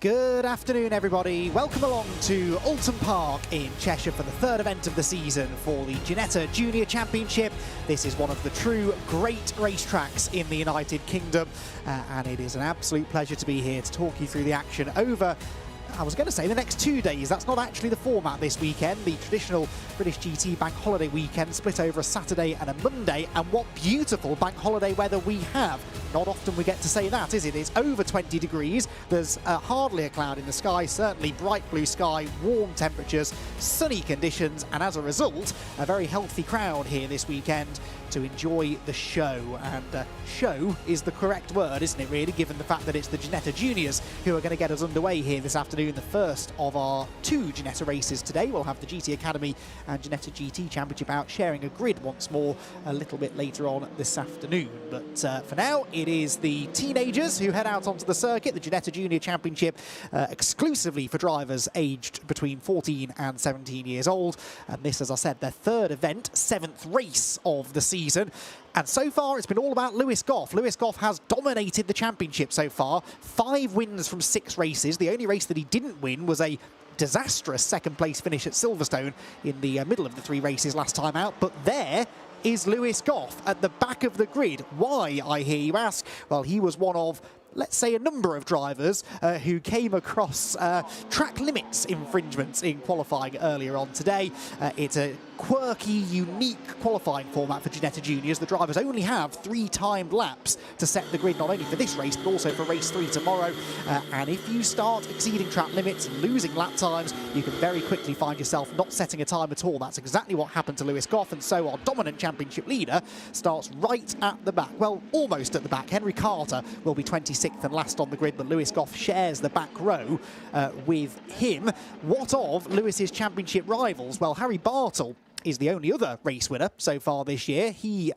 Good afternoon, everybody. Welcome along to Oulton Park in Cheshire for the third event of the season for the Ginetta Junior Championship. This is one of the true great racetracks in the United Kingdom, and it is an absolute pleasure to be here to talk you through the action over, I was going to say, the next 2 days. That's not actually the format this weekend. The traditional British GT bank holiday weekend split over a Saturday and a Monday, and what beautiful bank holiday weather we have. Not often we get to say that, is it? It's over 20 degrees. There's hardly a cloud in the sky, certainly bright blue sky, warm temperatures, sunny conditions, and as a result, a very healthy crowd here this weekend to enjoy the show. And show is the correct word, isn't it, really, given the fact that it's the Ginetta Juniors who are going to get us underway here this afternoon. The first of our two Ginetta races today. We'll have the GT Academy and Ginetta GT Championship out sharing a grid once more a little bit later on this afternoon. But for now, it is the teenagers who head out onto the circuit, the Ginetta Junior Championship, exclusively for drivers aged between 14 and 17 years old. And this, as I said, their third event, seventh race of the season. And so far, it's been all about Lewis Goff. Lewis Goff has dominated the championship so far. 5 wins from 6 races. The only race that he didn't win was a disastrous second-place finish at Silverstone in the middle of the 3 races last time out. But there is Lewis Goff at the back of the grid. Why, I hear you ask? Well, he was one of, let's say, a number of drivers who came across track limits infringements in qualifying earlier on today. It's a quirky, unique qualifying format for Ginetta Juniors. The drivers only have 3 timed laps to set the grid, not only for this race, but also for race 3 tomorrow. And if you start exceeding track limits and losing lap times, you can very quickly find yourself not setting a time at all. That's exactly what happened to Lewis Goff, and so our dominant championship leader starts right at the back. Well, almost at the back. Henry Carter will be 26th and last on the grid, but Lewis Goff shares the back row with him. What of Lewis's championship rivals? Well, Harry Bartle is the only other race winner so far this year. He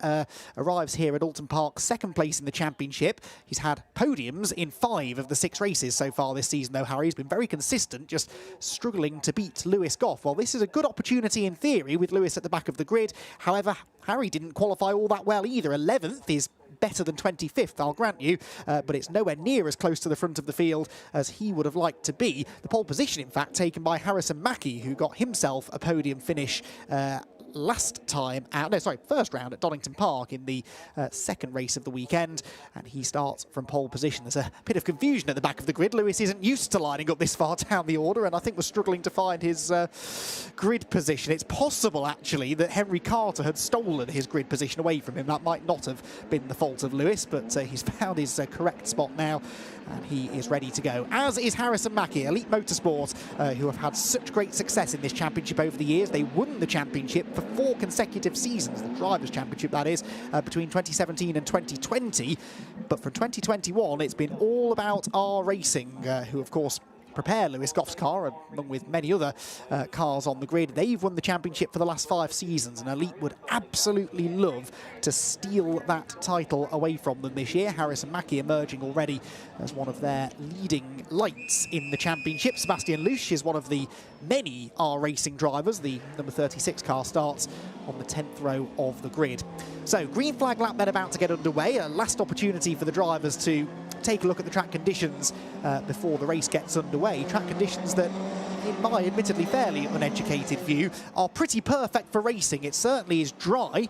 arrives here at Oulton Park second place in the championship. He's had podiums in 5 of the 6 races so far this season, though. Harry's been very consistent, just struggling to beat Lewis Goff. Well, this is a good opportunity in theory with Lewis at the back of the grid. However, Harry didn't qualify all that well either. 11th is better than 25th, I'll grant you, but it's nowhere near as close to the front of the field as he would have liked to be. The pole position, in fact, taken by Harrison Mackie, who got himself a podium finish first round at Donington Park in the second race of the weekend, and he starts from pole position. There's a bit of confusion at the back of the grid. Lewis isn't used to lining up this far down the order, and I think was struggling to find his grid position. It's possible, actually, that Henry Carter had stolen his grid position away from him. That might not have been the fault of Lewis, but he's found his correct spot now, and he is ready to go. As is Harrison Mackie, Elite Motorsport, who have had such great success in this championship over the years. They won the championship for 4 consecutive seasons, the Drivers' Championship, that is, between 2017 and 2020. But from 2021, it's been all about R Racing, who, of course, prepare Lewis Goff's car, along with many other cars on the grid. They've won the championship for the last 5 seasons, and Elite would absolutely love to steal that title away from them this year. Harrison Mackie emerging already as one of their leading lights in the championship. Sebastian Lusch is one of the many R Racing drivers. The number 36 car starts on the 10th row of the grid. So, green flag lap then about to get underway. A last opportunity for the drivers to take a look at the track conditions before the race gets underway. Track conditions that, in my admittedly fairly uneducated view, are pretty perfect for racing. It certainly is dry.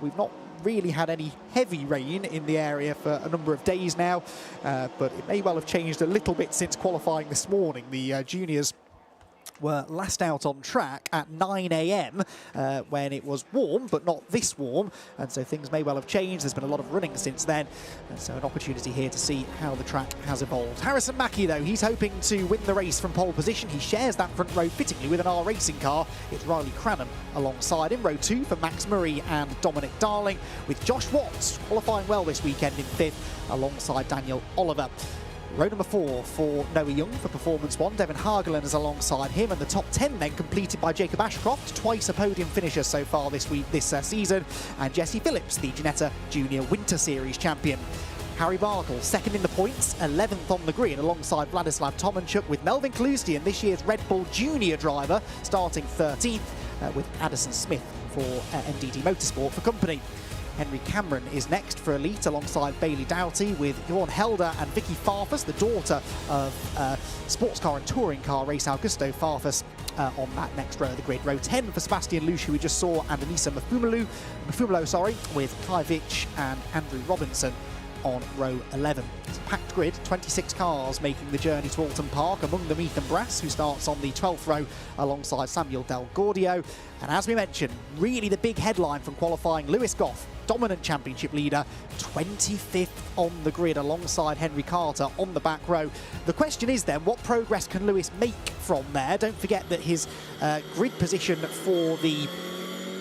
We've not really had any heavy rain in the area for a number of days now, but it may well have changed a little bit since qualifying this morning. The juniors were last out on track at 9 AM when it was warm, but not this warm, and so things may well have changed. There's been a lot of running since then, and so an opportunity here to see how the track has evolved. Harrison Mackie, though, he's hoping to win the race from pole position. He shares that front row fittingly with an R Racing car. It's Riley Cranham alongside him. Row 2 for Max Murray and Dominic Darling, with Josh Watts qualifying well this weekend in 5th alongside Daniel Oliver. Row number 4 for Noah Young for Performance 1. Devin Hageland is alongside him, and the top 10 then completed by Jacob Ashcroft, twice a podium finisher so far this season, and Jesse Phillips, the Ginetta Junior Winter Series champion. Harry Bartle, second in the points, 11th on the grid, alongside Vladislav Tomanchuk, with Melvin Kalustian, this year's Red Bull Junior driver, starting 13th, with Addison Smith for NDT Motorsport for company. Henry Cameron is next for Elite alongside Bailey Doughty, with Johan Helder and Vicky Farfus, the daughter of sports car and touring car race Augusto Farfus, on that next row of the grid. Row 10 for Sebastian Lush, who we just saw, and Anissa Mafumalo, with Kai Vitch and Andrew Robinson on row 11. It's a packed grid, 26 cars making the journey to Oulton Park, among them Ethan Brass, who starts on the 12th row alongside Samuel Del Gordio. And as we mentioned, really the big headline from qualifying, Lewis Goff, dominant championship leader, 25th on the grid alongside Henry Carter on the back row. The question is then, what progress can Lewis make from there? Don't forget that his grid position for the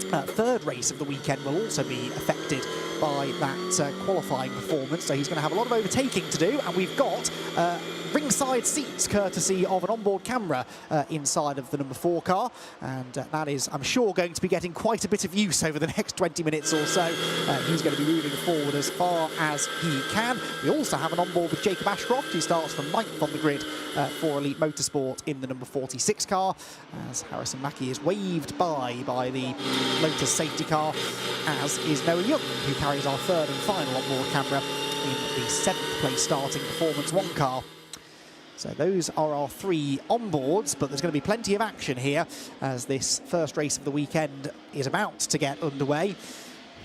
third race of the weekend will also be affected by that qualifying performance, so he's going to have a lot of overtaking to do, and we've got ringside seats courtesy of an onboard camera inside of the number 4 car, and that is, I'm sure, going to be getting quite a bit of use over the next 20 minutes or so. He's going to be moving forward as far as he can. We also have an onboard with Jacob Ashcroft, who starts from 9th on the grid for Elite Motorsport in the number 46 car, as Harrison Mackie is waved by the Lotus safety car, as is Noah Young, who carries our third and final onboard camera in the 7th place starting Performance 1 car. So those are our 3 onboards, but there's going to be plenty of action here as this first race of the weekend is about to get underway.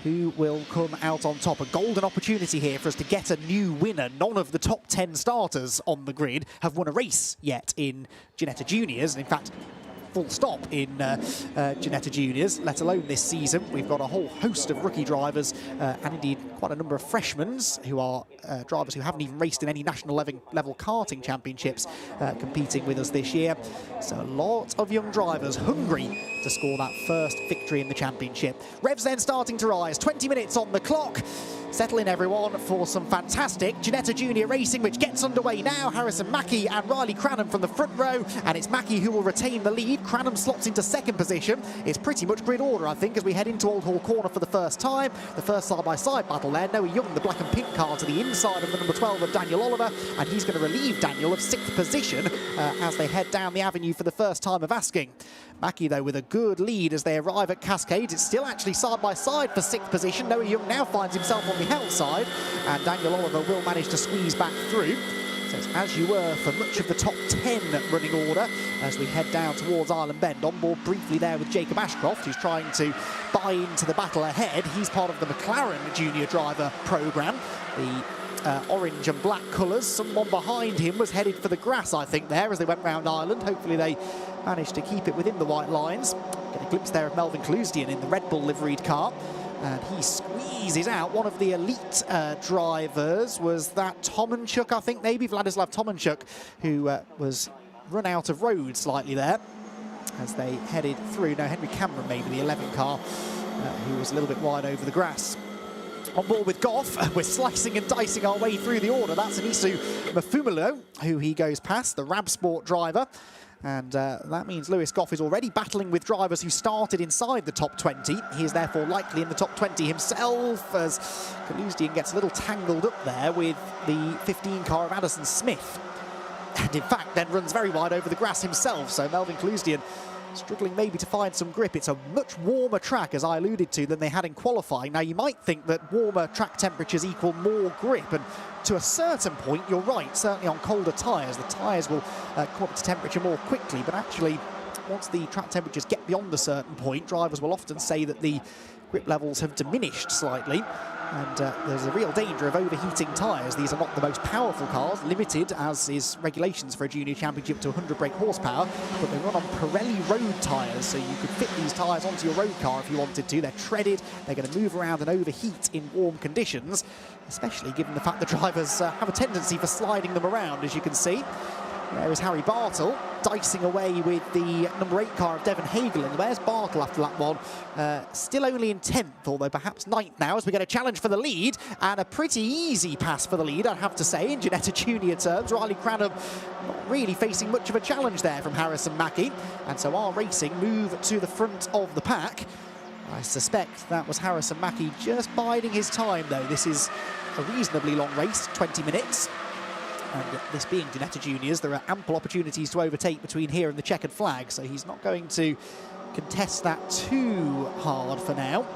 Who will come out on top? A golden opportunity here for us to get a new winner. None of the top 10 starters on the grid have won a race yet in Ginetta Juniors, and in fact, full stop in Ginetta Juniors, let alone this season. We've got a whole host of rookie drivers and indeed quite a number of freshmen who are drivers who haven't even raced in any national level karting championships competing with us this year. So a lot of young drivers hungry to score that first victory in the championship. Revs then starting to rise, 20 minutes on the clock. Settle in, everyone, for some fantastic Ginetta Junior racing, which gets underway now. Harrison Mackie and Riley Cranham from the front row, and it's Mackie who will retain the lead. Cranham slots into 2nd position. It's pretty much grid order, I think, as we head into Old Hall Corner for the first time. The first side-by-side battle there. Noah Young, the black and pink car, to the inside of the number 12 of Daniel Oliver, and he's going to relieve Daniel of 6th position as they head down the avenue for the first time of asking. Mackie, though, with a good lead as they arrive at Cascades. It's still actually side-by-side for 6th position. Noah Young now finds himself on the outside, and Daniel Oliver will manage to squeeze back through. So it's as you were for much of the top 10 running order as we head down towards Island Bend. On board briefly there with Jacob Ashcroft, who's trying to buy into the battle ahead. He's part of the McLaren junior driver programme. The orange and black colours. Someone behind him was headed for the grass, I think, there as they went round Ireland. Hopefully they managed to keep it within the white lines. Get a glimpse there of Melvin Cluesdian in the Red Bull liveried car. And he squeezes out. One of the elite drivers was that Tomanchuk, I think, maybe Vladislav Tomanchuk, who was run out of road slightly there as they headed through. No, Henry Cameron, maybe the 11 car, who was a little bit wide over the grass. On board with Goff, we're slicing and dicing our way through the order. That's Anisu Mafumalo, who he goes past, the Rab Sport driver. And that means Lewis Goff is already battling with drivers who started inside the top 20. He is therefore likely in the top 20 himself, as Cluesdian gets a little tangled up there with the 15 car of Addison Smith. And in fact then runs very wide over the grass himself. So Melvin Cluesdian struggling maybe to find some grip. It's a much warmer track, as I alluded to, than they had in qualifying. Now, you might think that warmer track temperatures equal more grip, and to a certain point, you're right. Certainly on colder tyres, the tyres will come up to temperature more quickly, but actually, once the track temperatures get beyond a certain point, drivers will often say that the grip levels have diminished slightly, and there's a real danger of overheating tyres. These are not the most powerful cars, limited, as is regulations for a junior championship, to 100 brake horsepower, but they run on Pirelli road tyres, so you could fit these tyres onto your road car if you wanted to. They're treaded, they're going to move around and overheat in warm conditions, especially given the fact the drivers have a tendency for sliding them around, as you can see. There is Harry Bartle dicing away with the number 8 car of Devon Hagelin. Where's Bartle after that one? Still only in 10th, although perhaps 9th now, as we get a challenge for the lead, and a pretty easy pass for the lead, I'd have to say, in Ginetta Junior terms. Riley Cranham not really facing much of a challenge there from Harrison Mackie, and so our racing move to the front of the pack. I suspect that was Harrison Mackie just biding his time, though. This is a reasonably long race, 20 minutes. And this being Ginetta Juniors, there are ample opportunities to overtake between here and the checkered flag, so he's not going to contest that too hard for now.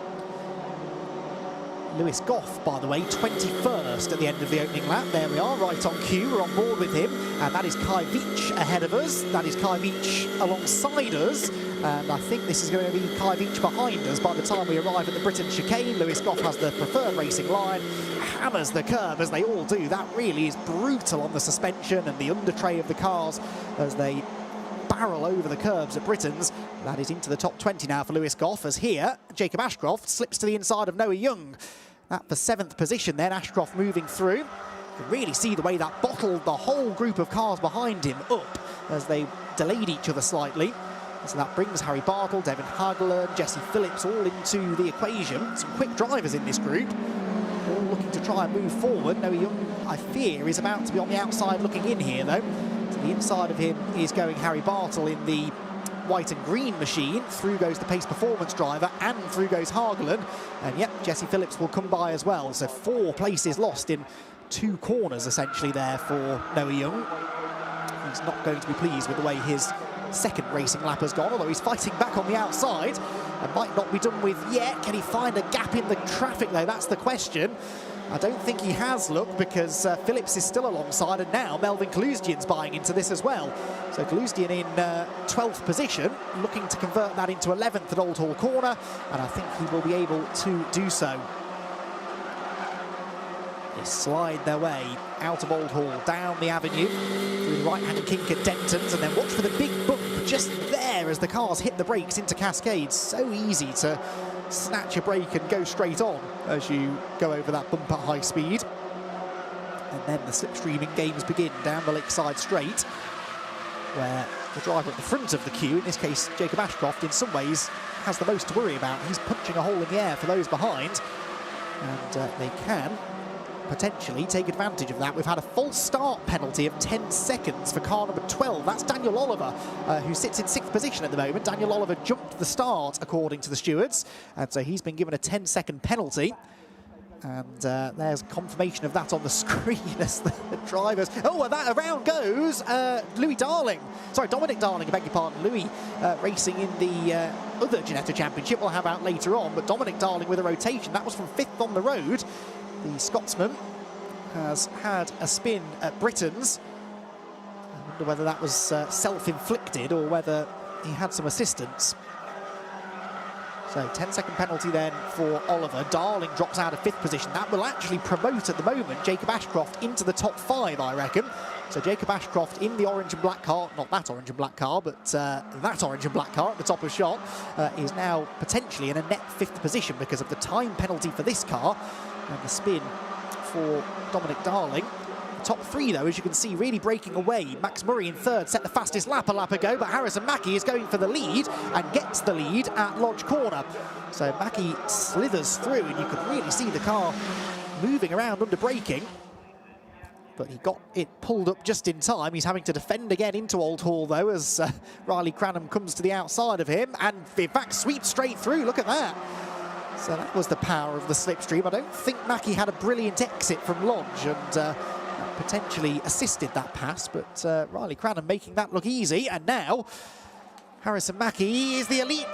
Lewis Goff, by the way, 21st at the end of the opening lap. There we are, right on cue, we're on board with him. And that is Kai Veach ahead of us. That is Kai Veach alongside us. And I think this is going to be Kai Veach behind us by the time we arrive at the Britain chicane. Lewis Goff has the preferred racing line, hammers the curb as they all do. That really is brutal on the suspension and the under tray of the cars as they barrel over the curbs at Britain's. That is into the top 20 now for Lewis Goff, as here Jacob Ashcroft slips to the inside of Noah Young. That for 7th position then, Ashcroft moving through. You can really see the way that bottled the whole group of cars behind him up as they delayed each other slightly. So that brings Harry Bartle, Devin Hageland, Jesse Phillips all into the equation. Some quick drivers in this group, all looking to try and move forward. Noah Young, I fear, is about to be on the outside looking in here though. To the inside of him is going Harry Bartle in the white and green machine. Through goes the pace performance driver, and through goes Hageland. And yep, Jesse Phillips will come by as well. So 4 places lost in 2 corners essentially there for Noah Young. He's not going to be pleased with the way his second racing lap has gone, although he's fighting back on the outside and might not be done with yet. Can he find a gap in the traffic though? That's the question. I don't think he has, look, because Phillips is still alongside, and now Melvin Kaluzdian's buying into this as well. So Kaluzdian in 12th position, looking to convert that into 11th at Old Hall Corner, and I think he will be able to do so. They slide their way out of Old Hall, down the avenue, through the right-hand kink at Denton's, and then watch for the big bump just there as the cars hit the brakes into Cascades. So easy to snatch a brake and go straight on as you go over that bump at high speed. And then the slipstreaming games begin down the Lakeside Straight, where the driver at the front of the queue, in this case Jacob Ashcroft, in some ways has the most to worry about. He's punching a hole in the air for those behind, and they can potentially take advantage of that. We've had a false start penalty of 10 seconds for car number 12. That's Daniel Oliver, who sits in 6th position at the moment. Daniel Oliver jumped the start, according to the stewards, and so he's been given a 10-second penalty. And there's confirmation of that on the screen as the drivers... Oh, and that around goes Dominic Darling, I beg your pardon. Louis racing in the other Ginetta Championship we'll have out later on, but Dominic Darling with a rotation. That was from 5th on the road. The Scotsman has had a spin at Britain's. I wonder whether that was self-inflicted or whether he had some assistance. So 10-second penalty then for Oliver. Darling drops out of 5th position. That will actually promote at the moment Jacob Ashcroft into the top 5, I reckon. So Jacob Ashcroft in the orange and black car, not that orange and black car, but that orange and black car at the top of shot, is now potentially in a net 5th position because of the time penalty for this car and the spin for Dominic Darling. The top 3, though, as you can see, really breaking away. Max Murray in 3rd set the fastest lap a lap ago, but Harrison Mackie is going for the lead and gets the lead at Lodge Corner. So Mackie slithers through, and you can really see the car moving around under braking. But he got it pulled up just in time. He's having to defend again into Old Hall, though, as Riley Cranham comes to the outside of him and, in fact, sweeps straight through. Look at that. So that was the power of the slipstream. I don't think Mackie had a brilliant exit from Lodge and potentially assisted that pass, but Riley Cranham making that look easy. And now Harrison Mackie is the elite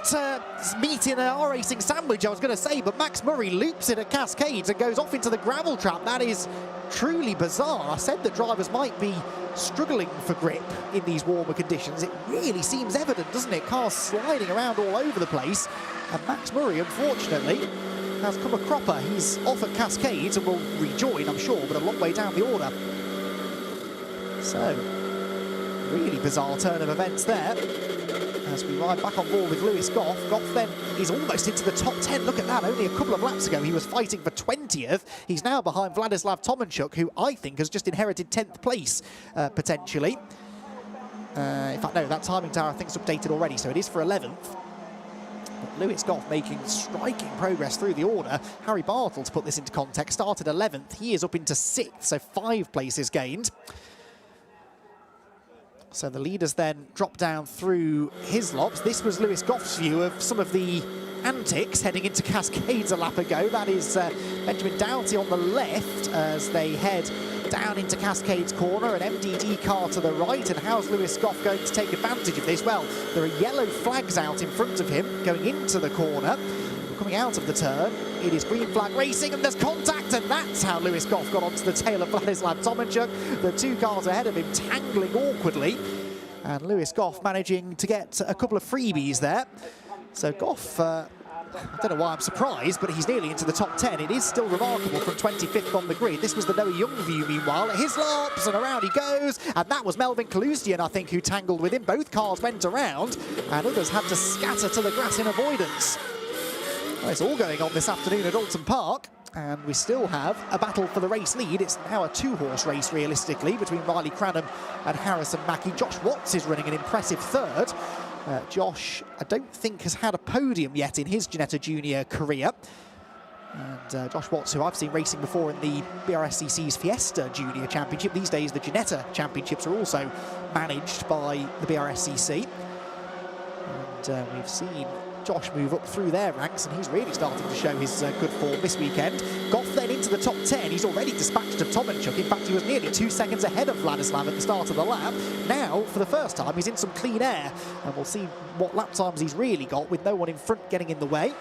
meat in a racing sandwich, I was going to say, but Max Murray loops it at Cascades and goes off into the gravel trap. That is truly bizarre. I said that drivers might be struggling for grip in these warmer conditions. It really seems evident, doesn't it? Cars sliding around all over the place. And Max Murray, unfortunately, has come a cropper. He's off at Cascades and will rejoin, I'm sure, but a long way down the order. So, really bizarre turn of events there. As we ride back on board with Lewis Goff. Goff then is almost into the top 10. Look at that. Only a couple of laps ago he was fighting for 20th. He's now behind Vladislav Tomanchuk, who I think has just inherited 10th place, potentially. In fact, no, that timing tower I think is updated already, so it is for 11th. But Lewis Goff making striking progress through the order. Harry Bartle, to put this into context, started 11th. He is up into 6th, so 5 places gained. So the leaders then drop down through his lots. This was Lewis Goff's view of some of the antics heading into Cascades a lap ago. That is Benjamin Doughty on the left as they head down into Cascades Corner, an MDD car to the right. And how's Lewis Goff going to take advantage of this? Well, there are yellow flags out in front of him going into the corner. Of coming out of the turn. It is green flag racing, and there's contact, and that's how Lewis Goff got onto the tail of Vladislav Tomanchuk. The two cars ahead of him tangling awkwardly, and Lewis Goff managing to get a couple of freebies there. So Goff, I don't know why I'm surprised, but he's nearly into the top 10. It is still remarkable from 25th on the grid. This was the Noah Young view, meanwhile. His laps, and around he goes. And that was Melvin Kalustian, I think, who tangled with him. Both cars went around, and others had to scatter to the grass in avoidance. Well, it's all going on this afternoon at Oulton Park, and we still have a battle for the race lead. It's now a two-horse race, realistically, between Riley Cranham and Harrison Mackie. Josh Watts is running an impressive third. Josh, I don't think, has had a podium yet in his Ginetta Junior career. And Josh Watts, who I've seen racing before in the BRSCC's Fiesta Junior Championship. These days, the Ginetta Championships are also managed by the BRSCC. And we've seen Josh move up through their ranks, and he's really starting to show his good form this weekend. Goff then into the top 10. He's already dispatched of Tomanchuk. In fact, he was nearly 2 seconds ahead of Vladislav at the start of the lap. Now, for the first time, he's in some clean air, and we'll see what lap times he's really got with no one in front getting in the way.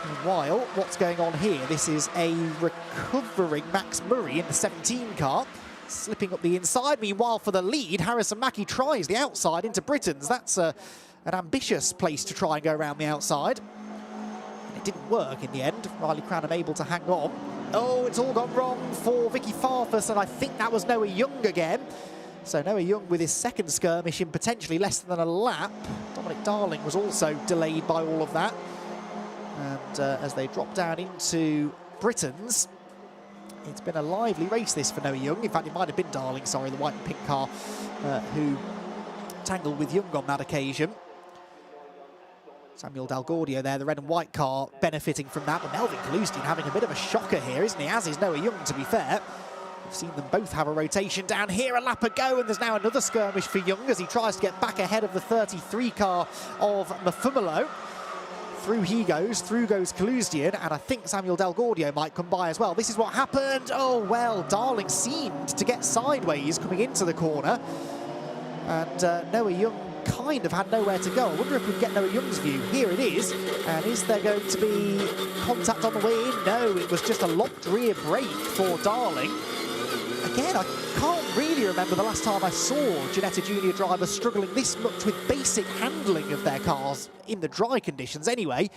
Meanwhile, what's going on here? This is a recovering Max Murray in the 17 car, slipping up the inside. Meanwhile, for the lead, Harrison Mackie tries the outside into Britain's. That's an ambitious place to try and go around the outside. And it didn't work in the end. Riley Cranham able to hang on. Oh, it's all gone wrong for Vicky Farfus, and I think that was Noah Young again. So Noah Young with his second skirmish in potentially less than a lap. Dominic Darling was also delayed by all of that. And as they drop down into Britain's, it's been a lively race this for Noah Young. In fact, it might have been Darling, sorry, the white and pink car, who tangled with Young on that occasion. Samuel Dalgaudio there, the red and white car, benefiting from that. But Melvin Kalustian having a bit of a shocker here, isn't he? As is Noah Young, to be fair. We've seen them both have a rotation down here, a lap ago, and there's now another skirmish for Young as he tries to get back ahead of the 33 car of Mafumalo. Through he goes, through goes Kalustian, and I think Samuel Dalgaudio might come by as well. This is what happened. Oh, well, Darling seemed to get sideways coming into the corner. And Noah Young kind of had nowhere to go. I wonder if we can get Noah Young's view. Here it is. And is there going to be contact on the way in? No, it was just a locked rear brake for Darling. Again, I can't really remember the last time I saw Ginetta Junior drivers struggling this much with basic handling of their cars, in the dry conditions anyway.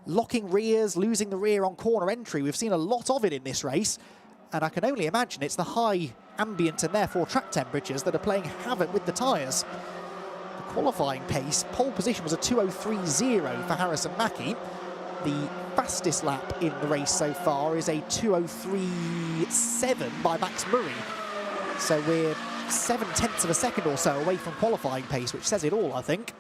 Locking rears, losing the rear on corner entry. We've seen a lot of it in this race, and I can only imagine it's the high ambient and therefore track temperatures that are playing havoc with the tyres. The qualifying pace, pole position was a 2:03.0 for Harrison Mackie. The fastest lap in the race so far is a 2:03.7 by Max Murray. So we're 0.7 of a second or so away from qualifying pace, which says it all, I think.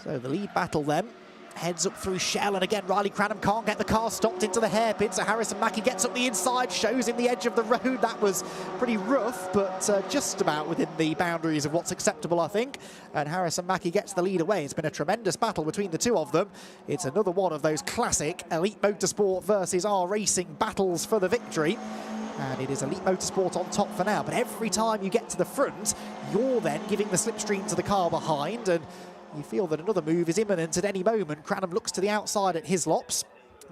So the lead battle then heads up through Shell, and again Riley Cranham can't get the car stopped into the hairpin, so Harrison Mackie gets up the inside, shows him the edge of the road. That was pretty rough, but just about within the boundaries of what's acceptable, I think. And Harrison Mackie gets the lead away. It's been a tremendous battle between the two of them. It's another one of those classic Elite Motorsport versus R Racing battles for the victory. And it is Elite Motorsport on top for now, but every time you get to the front, you're then giving the slipstream to the car behind, and you feel that another move is imminent at any moment. Cranham looks to the outside at his lops.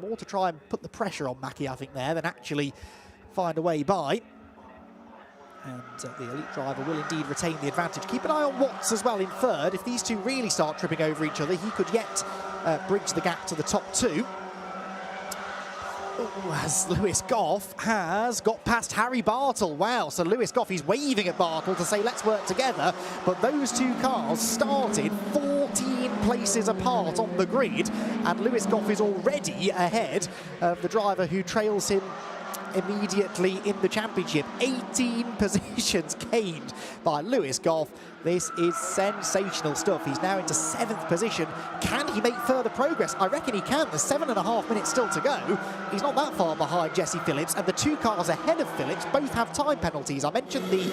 More to try and put the pressure on Mackie, I think, there, than actually find a way by. And the elite driver will indeed retain the advantage. Keep an eye on Watts as well in third. If these two really start tripping over each other, he could yet bridge the gap to the top two. Ooh, as Lewis Goff has got past Harry Bartle. Wow, so Lewis Goff, he's waving at Bartle to say, let's work together. But those two cars started 14 places apart on the grid, and Lewis Goff is already ahead of the driver who trails him immediately in the championship. 18 positions gained by Lewis Goff. This is sensational stuff. He's now into 7th position. Can he make further progress? I reckon he can. There's 7.5 minutes still to go. He's not that far behind Jesse Phillips, and the two cars ahead of Phillips both have time penalties. I mentioned the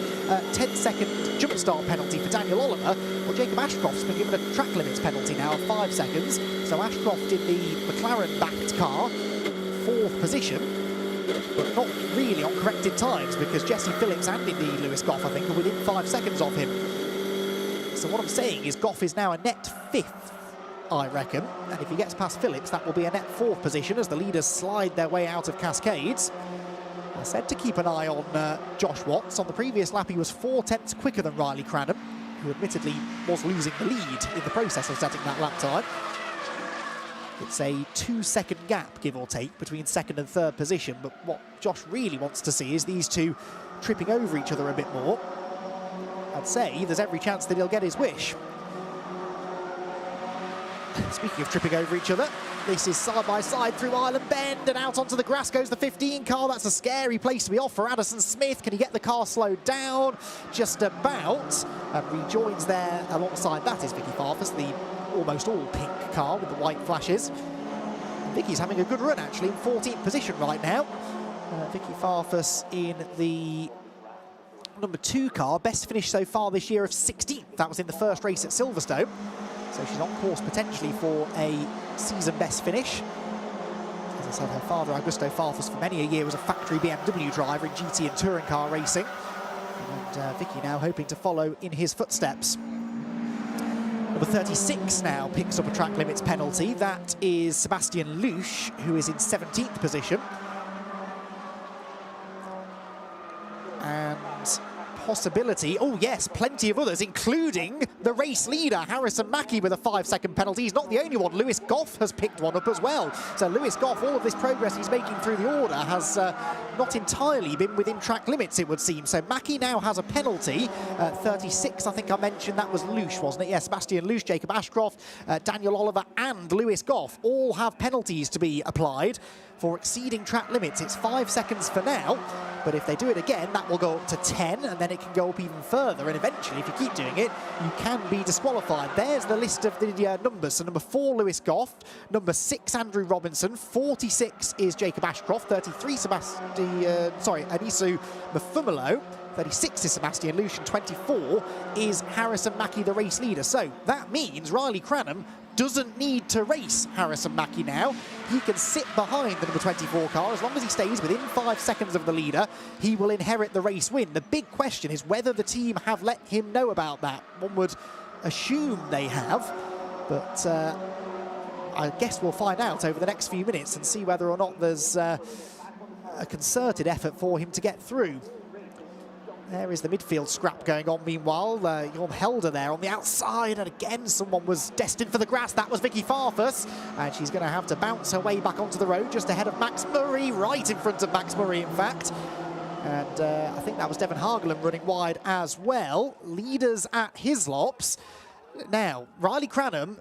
10-second jump start penalty for Daniel Oliver. Well, Jacob Ashcroft's been given a track limits penalty now of 5 seconds. So Ashcroft in the McLaren-backed car, 4th position, but not really on corrected times, because Jesse Phillips and indeed Lewis Goff, I think, are within 5 seconds of him. So what I'm saying is Goff is now a net 5th I reckon. And if he gets past Phillips, that will be a net 4th position as the leaders slide their way out of Cascades. I said to keep an eye on Josh Watts. On the previous lap, he was 4 tenths quicker than Riley Cranham, who admittedly was losing the lead in the process of setting that lap time. It's a 2-second gap, give or take, between 2nd and 3rd position, but what Josh really wants to see is these two tripping over each other a bit more. I'd say there's every chance that he'll get his wish. Speaking of tripping over each other, this is side by side through Island Bend, and out onto the grass goes the 15 car. That's a scary place to be off for Addison Smith. Can he get the car slowed down? Just about. And rejoins there alongside that is Vicky Farfus, the almost all pink car with the white flashes. Vicky's having a good run actually, in 14th position right now. Vicky Farfus in the number 2 car, best finish so far this year of 16th. That was in the first race at Silverstone. So she's on course potentially for a season best finish. As I said, her father, Augusto Farfus, for many a year was a factory BMW driver in GT and touring car racing. And Vicky now hoping to follow in his footsteps. Number 36 now picks up a track limits penalty. That is Sebastian Lusch, who is in 17th position. And possibility, oh yes, plenty of others, including the race leader, Harrison Mackie, with a 5-second penalty. He's not the only one. Lewis Goff has picked one up as well. So Lewis Goff, all of this progress he's making through the order has not entirely been within track limits, it would seem. So Mackie now has a penalty. 36, I think I mentioned, that was Lusch, wasn't it? Yes, Sebastian Lusch, Jacob Ashcroft, Daniel Oliver and Lewis Goff all have penalties to be applied for exceeding track limits. It's 5 seconds for now, but if they do it again, that will go up to 10, and then it can go up even further, and eventually, if you keep doing it, you can be disqualified. There's the list of the numbers. So number 4, Lewis Goff, number 6, Andrew Robinson, 46 is Jacob Ashcroft, 33, Anisu Mafumalo, 36 is Sebastian Lusch, and 24 is Harrison Mackie, the race leader. So that means Riley Cranham doesn't need to race Harrison Mackie now. He can sit behind the number 24 car. As long as he stays within 5 seconds of the leader, he will inherit the race win. The big question is whether the team have let him know about that. One would assume they have, but I guess we'll find out over the next few minutes and see whether or not there's a concerted effort for him to get through. There is the midfield scrap going on meanwhile. Jon Helder there on the outside, and again someone was destined for the grass. That was Vicky Farfus, and she's going to have to bounce her way back onto the road just ahead of Max Murray, right in front of Max Murray in fact. And I think that was Devon Hargeland running wide as well. Leaders at Hislops. Now, Riley Cranham,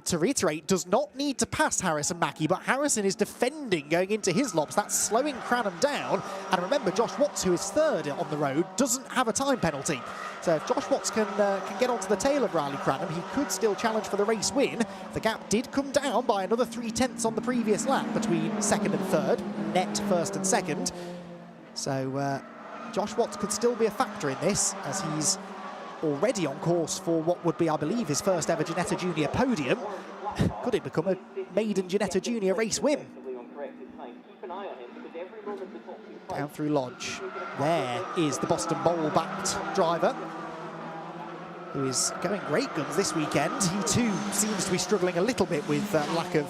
to reiterate, does not need to pass Harrison Mackie, but Harrison is defending going into Hislops. That's slowing Cranham down. And remember, Josh Watts, who is 3rd on the road, doesn't have a time penalty. So if Josh Watts can get onto the tail of Riley Cranham, he could still challenge for the race win. The gap did come down by another 3 tenths on the previous lap between 2nd and 3rd, net 1st and 2nd. So Josh Watts could still be a factor in this, as he's already on course for what would be, I believe, his first ever Ginetta Junior podium. Could it become a maiden Ginetta Junior race win? Down through Lodge. There is the Boston Bowl-backed driver, who is going great guns this weekend. He too seems to be struggling a little bit with lack of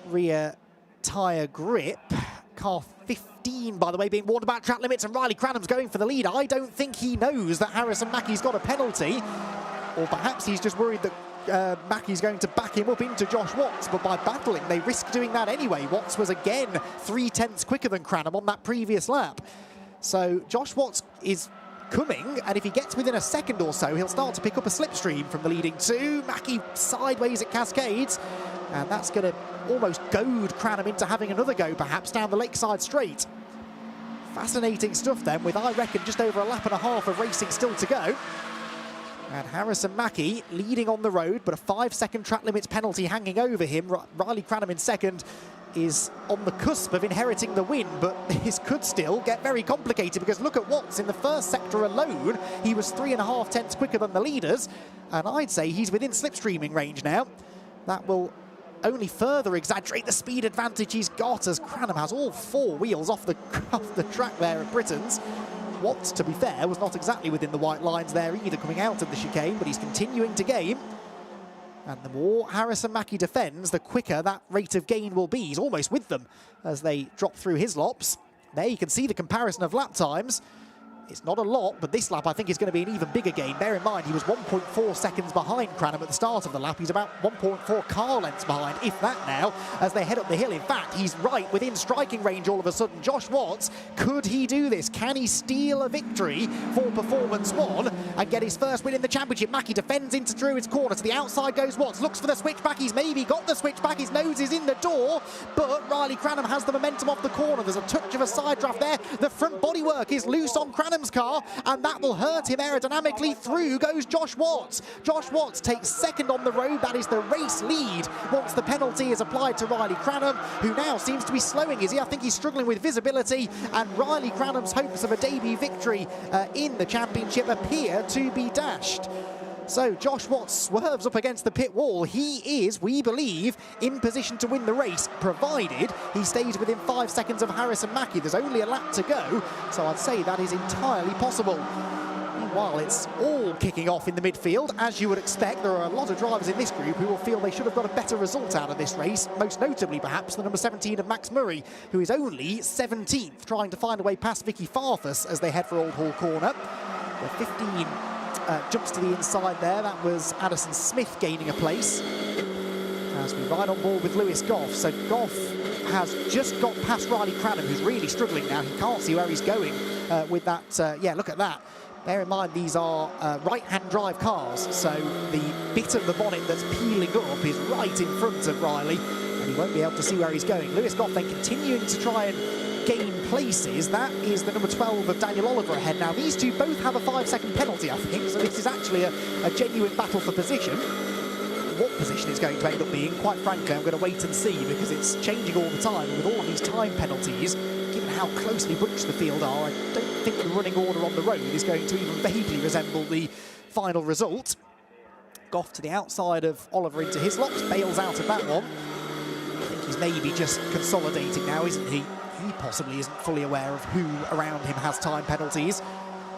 rear tyre grip. Car 15, by the way, being warned about track limits, and Riley Cranham's going for the lead. I don't think he knows that Harrison Mackie's got a penalty, or perhaps he's just worried that Mackie's going to back him up into Josh Watts, but by battling, they risk doing that anyway. Watts was again 3 tenths quicker than Cranham on that previous lap. So Josh Watts is coming, and if he gets within a second or so, he'll start to pick up a slipstream from the leading 2. Mackie sideways at Cascades, and that's going to almost goad Cranham into having another go, perhaps, down the Lakeside Straight. Fascinating stuff then, with, I reckon, just over a lap and a half of racing still to go. And Harrison Mackie leading on the road, but a 5-second track limits penalty hanging over him. Riley Cranham in second is on the cusp of inheriting the win, but this could still get very complicated, because look at Watts in the first sector alone. He was 3.5 tenths quicker than the leaders, and I'd say he's within slipstreaming range now. That will only further exaggerate the speed advantage he's got, as Cranham has all 4 wheels off the track there at Britain's. Watts, to be fair, was not exactly within the white lines there either, coming out of the chicane, but he's continuing to gain. And the more Harrison Mackie defends, the quicker that rate of gain will be. He's almost with them as they drop through his laps. There you can see the comparison of lap times. It's not a lot, but this lap I think is going to be an even bigger gain. Bear in mind, he was 1.4 seconds behind Cranham at the start of the lap. He's about 1.4 car lengths behind, if that now, as they head up the hill. In fact, he's right within striking range all of a sudden. Josh Watts, could he do this? Can he steal a victory for Performance 1 and get his first win in the championship? Mackie defends into Druid's corner. To the outside goes Watts, looks for the switchback. He's maybe got the switchback. His nose is in the door, but Riley Cranham has the momentum off the corner. There's a touch of a side draft there. The front bodywork is loose on Cranham's car, and that will hurt him aerodynamically. Through goes Josh Watts. Josh Watts takes second on the road. That is the race lead once the penalty is applied to Riley Cranham, who now seems to be slowing, is he? I think he's struggling with visibility, and Riley Cranham's hopes of a debut victory in the championship appear to be dashed. So Josh Watts swerves up against the pit wall. He is, we believe, in position to win the race, provided he stays within 5 seconds of Harrison Mackie. There's only a lap to go, so I'd say that is entirely possible. Meanwhile, it's all kicking off in the midfield. As you would expect, there are a lot of drivers in this group who will feel they should have got a better result out of this race, most notably perhaps the number 17 of Max Murray, who is only 17th, trying to find a way past Vicky Farfus as they head for Old Hall Corner. The 15 jumps to the inside there. That was Addison Smith gaining a place as we ride on board with Lewis Goff. So Goff has just got past Riley Cranham, who's really struggling now. He can't see where he's going with that. Yeah, look at that. Bear in mind, these are right-hand drive cars, so the bit of the bonnet that's peeling up is right in front of Riley, and he won't be able to see where he's going. Lewis Goff then continuing to try and gain places. That is the number 12 of Daniel Oliver ahead now. These two both have a 5-second penalty, I think, so this is actually a genuine battle for position. What position it's going to end up being, quite frankly, I'm going to wait and see, because it's changing all the time. And with all of these time penalties, given how closely bunched the field are, I don't think the running order on the road is going to even vaguely resemble the final result. Goff to the outside of Oliver into his lots, bails out of that one. I think he's maybe just consolidating now, isn't he? He possibly isn't fully aware of who around him has time penalties,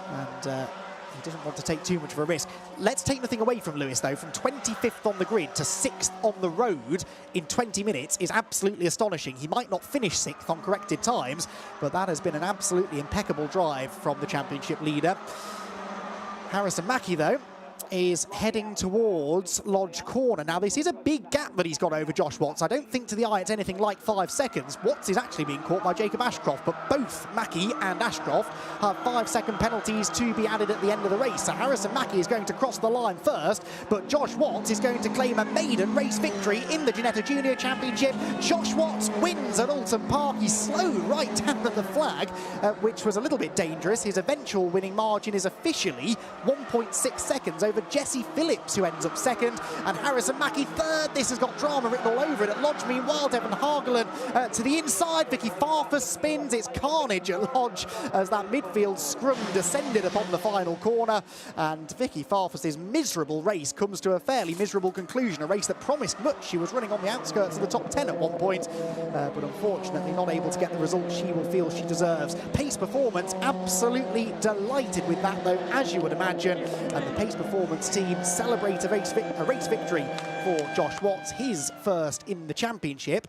and he doesn't want to take too much of a risk. Let's take nothing away from Lewis, though. From 25th on the grid to 6th on the road in 20 minutes is absolutely astonishing. He might not finish 6th on corrected times, but that has been an absolutely impeccable drive from the championship leader. Harrison Mackie, though, is heading towards Lodge Corner. Now, this is a big gap that he's got over Josh Watts. I don't think to the eye it's anything like 5 seconds. Watts is actually being caught by Jacob Ashcroft, but both Mackie and Ashcroft have 5-second penalties to be added at the end of the race. So Harrison Mackie is going to cross the line first, but Josh Watts is going to claim a maiden race victory in the Ginetta Junior Championship. Josh Watts wins at Oulton Park. He slowed right down at the flag, which was a little bit dangerous. His eventual winning margin is officially 1.6 seconds over Jesse Phillips, who ends up second, and Harrison Mackie third. This has got drama written all over it at Lodge. Meanwhile, Devon Hagelin to the inside. Vicky Farfus spins. It's carnage at Lodge as that midfield scrum descended upon the final corner, and Vicky Farfus's miserable race comes to a fairly miserable conclusion. A race that promised much. She was running on the outskirts of the top 10 at one point, but unfortunately not able to get the result she will feel she deserves. Pace Performance absolutely delighted with that, though, as you would imagine, and the Pace Performance team celebrate a race victory for Josh Watts, his first in the championship.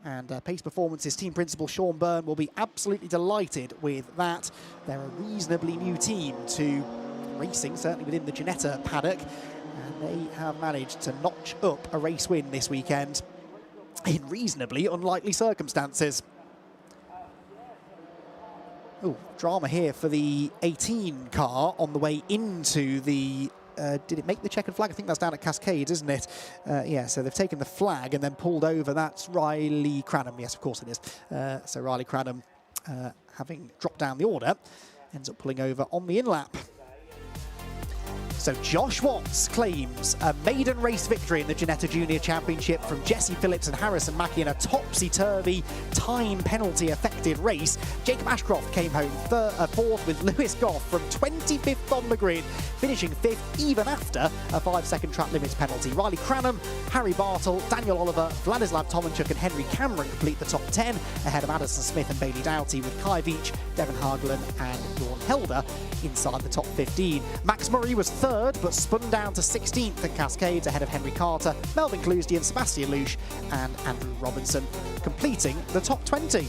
And Pace Performance's team principal Sean Byrne will be absolutely delighted with that. They're a reasonably new team to racing, certainly within the Ginetta paddock, and they have managed to notch up a race win this weekend in reasonably unlikely circumstances. Oh, drama here for the 18 car on the way into the... did it make the checkered flag? I think that's down at Cascades, isn't it? Yeah, so they've taken the flag and then pulled over. That's Riley Cranham. Yes, of course it is. So Riley Cranham, having dropped down the order, ends up pulling over on the in-lap. So Josh Watts claims a maiden race victory in the Ginetta Junior Championship from Jesse Phillips and Harrison Mackie in a topsy-turvy, time penalty-affected race. Jacob Ashcroft came home fourth with Lewis Goff from 25th on the grid, finishing 5th even after a 5-second track limits penalty. Riley Cranham, Harry Bartle, Daniel Oliver, Vladislav Tomanchuk and Henry Cameron complete the top 10 ahead of Addison Smith and Bailey Doughty, with Kai Veach, Devon Hagelin and Dawn held her inside the top 15. Max Murray was third, but spun down to 16th at Cascades ahead of Henry Carter, Melvin Clousdian, Sebastian Lusch and Andrew Robinson, completing the top 20.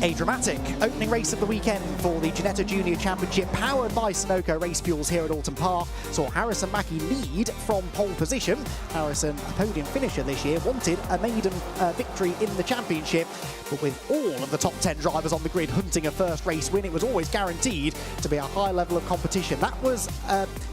A dramatic opening race of the weekend for the Ginetta Junior Championship, powered by Sunoco Race Fuels here at Oulton Park, saw Harrison Mackie lead from pole position. Harrison, a podium finisher this year, wanted a maiden victory in the championship, but with all of the top 10 drivers on the grid hunting a first race win, it was always guaranteed to be a high level of competition. That was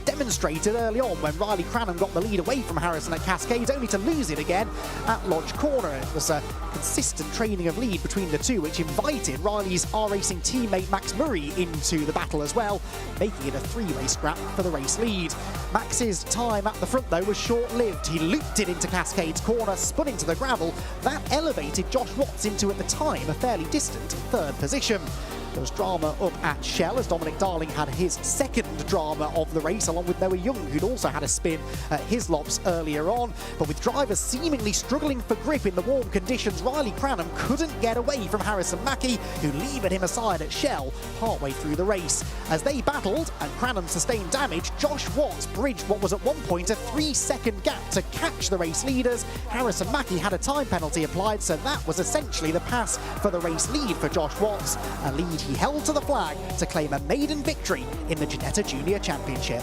demonstrated early on when Riley Cranham got the lead away from Harrison at Cascades, only to lose it again at Lodge Corner. It was a consistent training of lead between the two, which invited Riley's R-Racing teammate Max Murray into the battle as well, making it a three-way scrap for the race lead. Max's time at the front, though, was short-lived. He looped it into Cascades Corner, spun into the gravel. That elevated Josh Watts into, at the time, a fairly distant third position. There was drama up at Shell as Dominic Darling had his second drama of the race, along with Noah Young, who'd also had a spin at his lops earlier on. But with drivers seemingly struggling for grip in the warm conditions, Riley Cranham couldn't get away from Harrison Mackie, who levered him aside at Shell partway through the race. As they battled and Cranham sustained damage, Josh Watts bridged what was at one point a 3-second gap to catch the race leaders. Harrison Mackie had a time penalty applied, so that was essentially the pass for the race lead for Josh Watts, a lead he held to the flag to claim a maiden victory in the Ginetta Junior Championship.